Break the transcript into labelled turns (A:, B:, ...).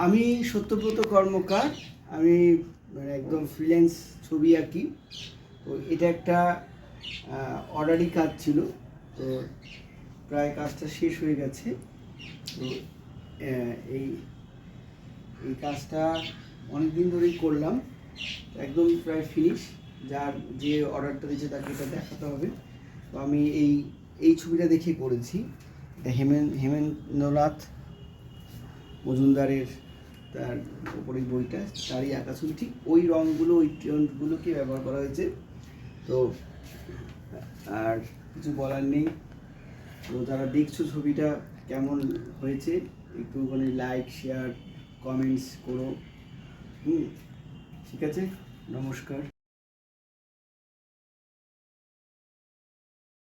A: আমি সত্যব্রত কর্মকার। আমি মানে একদম ফ্রিল্যান্স ছবি আঁকি। তো এটা একটা অর্ডারি কাজ ছিল। তো প্রায় কাজটা শেষ হয়ে গেছে। তো এই এই কাজটা অনেক দিন ধরেই করলাম, একদম প্রায় ফিনিশ। যার যে অর্ডারটা দিয়েছে তাকে এটা দেখাতে হবে। তো আমি এই ছবিটা দেখে করেছি। এটা হেমেন্দ্রনাথ মজুমদারের, তার উপরে বইটা তারই আঁকা ছবি। ঠিক ওই রঙগুলো, ওই টোনগুলোকে ব্যবহার করা হয়েছে। তো আর কিছু বলার নেই। তো যারা দেখছো ছবিটা কেমন হয়েছে একটুখানি লাইক, শেয়ার, কমেন্টস করো। ঠিক আছে, নমস্কার।